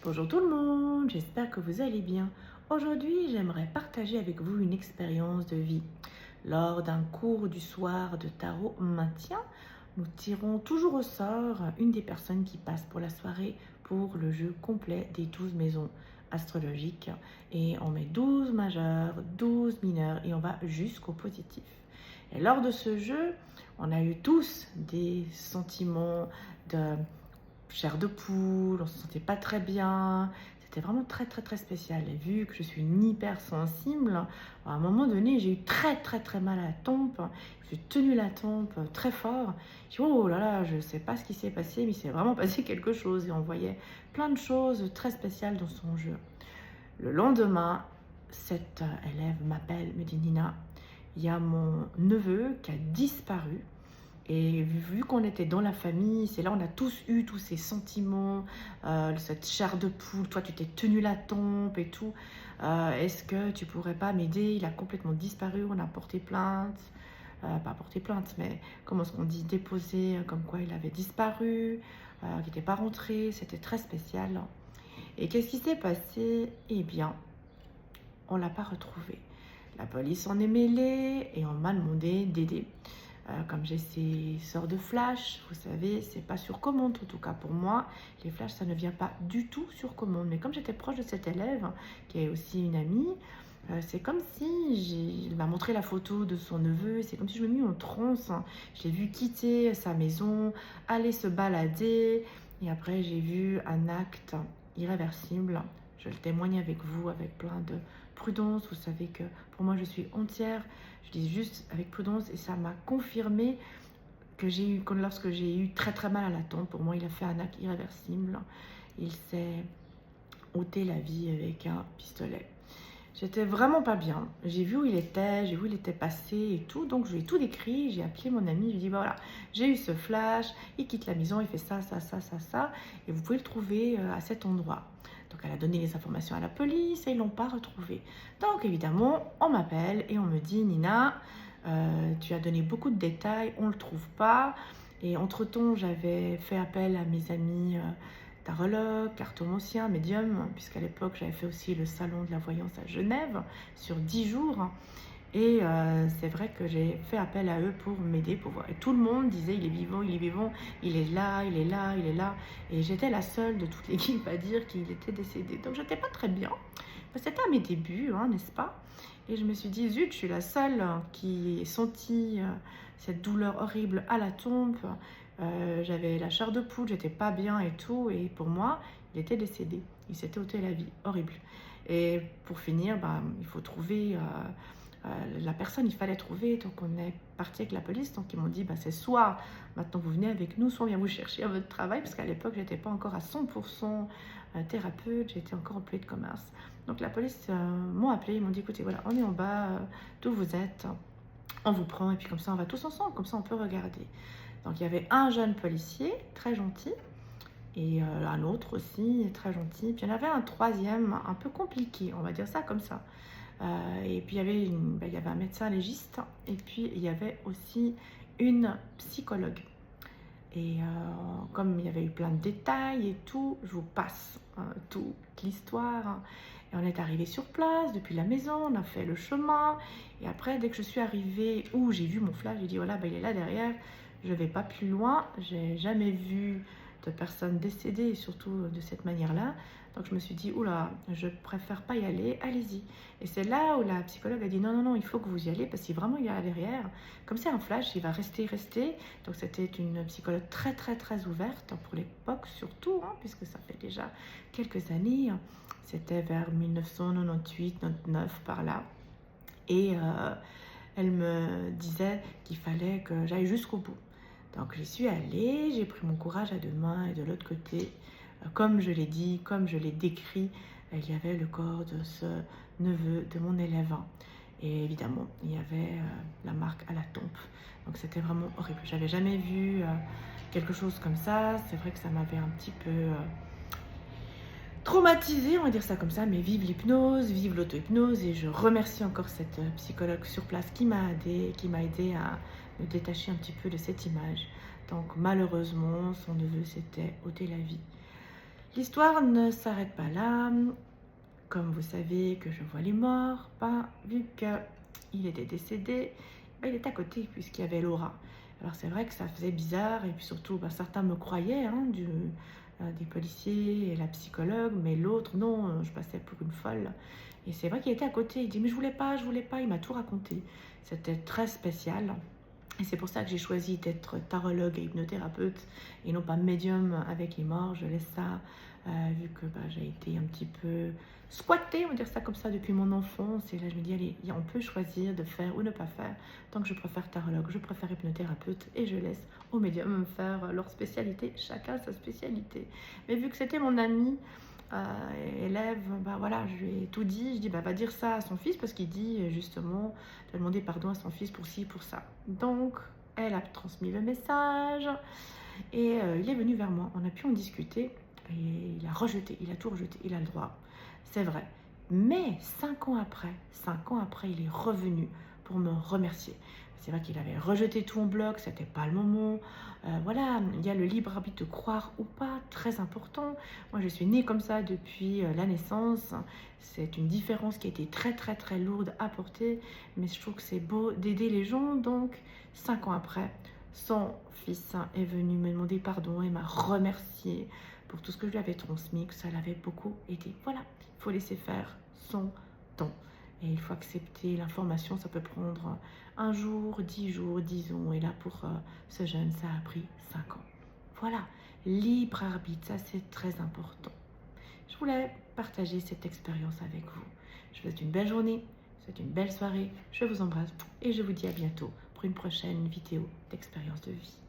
Bonjour tout le monde, j'espère que vous allez bien. Aujourd'hui, j'aimerais partager avec vous une expérience de vie. Lors d'un cours du soir de tarot maintien, nous tirons toujours au sort une des personnes qui passe pour la soirée pour le jeu complet des 12 maisons astrologiques. Et on met 12 majeurs, 12 mineurs et on va jusqu'au positif. Et lors de ce jeu, on a eu tous des sentiments de chair de poule, on se sentait pas très bien. C'était vraiment très spécial. Et vu que je suis une hypersensible, à un moment donné, j'ai eu très mal à la tempe. J'ai tenu la tempe très fort. J'ai dit, oh là là, je sais pas ce qui s'est passé, mais il s'est vraiment passé quelque chose. Et on voyait plein de choses très spéciales dans son jeu. Le lendemain, cette élève m'appelle, me dit, Nina, il y a mon neveu qui a disparu. Et vu qu'on était dans la famille, c'est là on a tous eu tous ces sentiments, cette chair de poule, toi tu t'es tenu la tempe et tout. Est-ce que tu pourrais pas m'aider? Il a complètement disparu, on a porté plainte. Pas porté plainte, mais comment est-ce qu'on dit, déposé, comme quoi il avait disparu, qu'il n'était pas rentré, c'était très spécial. Et qu'est-ce qui s'est passé? Eh bien, on ne l'a pas retrouvé. La police en est mêlée et on m'a demandé d'aider. Comme j'ai ces sorts de flash, vous savez, c'est pas sur commande, en tout cas pour moi. Les flashs, ça ne vient pas du tout sur commande. Mais comme j'étais proche de cet élève, qui est aussi une amie, c'est comme si il m'a montré la photo de son neveu. C'est comme si je me mis en transe. Je l'ai vu quitter sa maison, aller se balader. Et après, j'ai vu un acte irréversible. Je le témoigne avec vous, avec plein de prudence. Vous savez que pour moi, je suis entière. Je dis juste avec prudence et ça m'a confirmé que lorsque j'ai eu très mal à la tempe, pour moi, il a fait un acte irréversible. Il s'est ôté la vie avec un pistolet. J'étais vraiment pas bien. J'ai vu où il était, j'ai vu où il était passé et tout. Donc, je lui ai tout décrit. J'ai appelé mon ami. Je lui ai dit, voilà, j'ai eu ce flash. Il quitte la maison, il fait ça. Et vous pouvez le trouver à cet endroit. Donc, elle a donné les informations à la police et ils ne l'ont pas retrouvé. Donc, évidemment, on m'appelle et on me dit, Nina, tu as donné beaucoup de détails, on ne le trouve pas. Et entre-temps, j'avais fait appel à mes amis tarologue, cartomancien, médium, puisqu'à l'époque j'avais fait aussi le salon de la voyance à Genève sur 10 jours. Et c'est vrai que j'ai fait appel à eux pour m'aider, pour voir. Et tout le monde disait il est vivant, il est vivant, il est là, il est là, il est là. Et j'étais la seule de toute l'équipe à dire qu'il était décédé. Donc j'étais pas très bien. C'était à mes débuts, hein, n'est-ce pas? Et je me suis dit, zut, je suis la seule qui ait senti cette douleur horrible à la tempe. J'avais la chair de poule, j'étais pas bien et tout. Et pour moi, il était décédé. Il s'était ôté la vie. Horrible. Et pour finir, bah, il faut trouver la personne, il fallait trouver. Donc on est parti avec la police. Donc ils m'ont dit, bah, c'est soit maintenant vous venez avec nous, soit on vient vous chercher à votre travail. Parce qu'à l'époque, j'étais pas encore à 100% thérapeute, j'étais encore employée de commerce. Donc la police m'ont appelé, ils m'ont dit, écoutez, voilà, on est en bas, d'où vous êtes, on vous prend et puis comme ça on va tous ensemble, comme ça on peut regarder. Donc il y avait un jeune policier, très gentil, et un autre aussi, très gentil. Puis il y en avait un troisième, un peu compliqué, on va dire ça comme ça. Et puis il y avait un médecin légiste, et puis il y avait aussi une psychologue. Et comme il y avait eu plein de détails et tout, je vous passe toute l'histoire, hein. Et on est arrivé sur place, depuis la maison, on a fait le chemin. Et après, dès que je suis arrivée, où j'ai vu mon flash, j'ai dit, voilà, bah, il est là derrière, je ne vais pas plus loin. J'ai jamais vu de personnes décédées, et surtout de cette manière-là. Donc je me suis dit, oula, je préfère pas y aller, allez-y. Et c'est là où la psychologue a dit, non, il faut que vous y allez, parce que vraiment il est là derrière. Comme c'est un flash, il va rester. Donc c'était une psychologue très ouverte, pour l'époque surtout, hein, puisque ça fait déjà quelques années. C'était vers 1998-99 par là. Et elle me disait qu'il fallait que j'aille jusqu'au bout. Donc j'y suis allée, j'ai pris mon courage à deux mains et de l'autre côté, comme je l'ai dit, comme je l'ai décrit, il y avait le corps de ce neveu de mon élève. Et évidemment, il y avait la marque à la tempe. Donc c'était vraiment horrible. J'avais jamais vu quelque chose comme ça. C'est vrai que ça m'avait un petit peu traumatisée, on va dire ça comme ça. Mais vive l'hypnose, vive l'auto-hypnose. Et je remercie encore cette psychologue sur place qui m'a aidé à me détacher un petit peu de cette image. Donc malheureusement, son neveu s'était ôté la vie. L'histoire ne s'arrête pas là. Comme vous savez que je vois les morts, vu qu'il était décédé, il était à côté puisqu'il y avait Laura. Alors c'est vrai que ça faisait bizarre et puis surtout certains me croyaient, des policiers et la psychologue, mais l'autre non, je passais pour une folle. Et c'est vrai qu'il était à côté, il dit mais je voulais pas, il m'a tout raconté. C'était très spécial. Et c'est pour ça que j'ai choisi d'être tarologue et hypnothérapeute et non pas médium avec les morts. Je laisse ça, vu que j'ai été un petit peu squattée, on va dire ça comme ça, depuis mon enfance. Et là, je me dis, allez, on peut choisir de faire ou ne pas faire. Tant que je préfère tarologue, je préfère hypnothérapeute et je laisse aux médiums faire leur spécialité, chacun sa spécialité. Mais vu que c'était mon ami, élève, voilà, je lui ai tout dit. Je dis, va dire ça à son fils parce qu'il dit justement, de demander pardon à son fils pour ci, pour ça. Donc, elle a transmis le message et il est venu vers moi. On a pu en discuter et il a rejeté, il a tout rejeté, il a le droit. C'est vrai. Mais 5 ans après, il est revenu pour me remercier. C'est vrai qu'il avait rejeté tout en bloc, c'était pas le moment. Voilà, il y a le libre arbitre de croire ou pas, très important. Moi, je suis née comme ça depuis la naissance. C'est une différence qui a été très, très, très lourde à porter. Mais je trouve que c'est beau d'aider les gens. Donc, 5 ans après, son fils est venu me demander pardon et m'a remercié pour tout ce que je lui avais transmis, que ça l'avait beaucoup aidé. Voilà, il faut laisser faire son temps. Et il faut accepter l'information, ça peut prendre un jour, 10 jours, 10 ans. Et là, pour ce jeune, ça a pris 5 ans. Voilà, libre arbitre, ça c'est très important. Je voulais partager cette expérience avec vous. Je vous souhaite une belle journée, je vous souhaite une belle soirée. Je vous embrasse et je vous dis à bientôt pour une prochaine vidéo d'expérience de vie.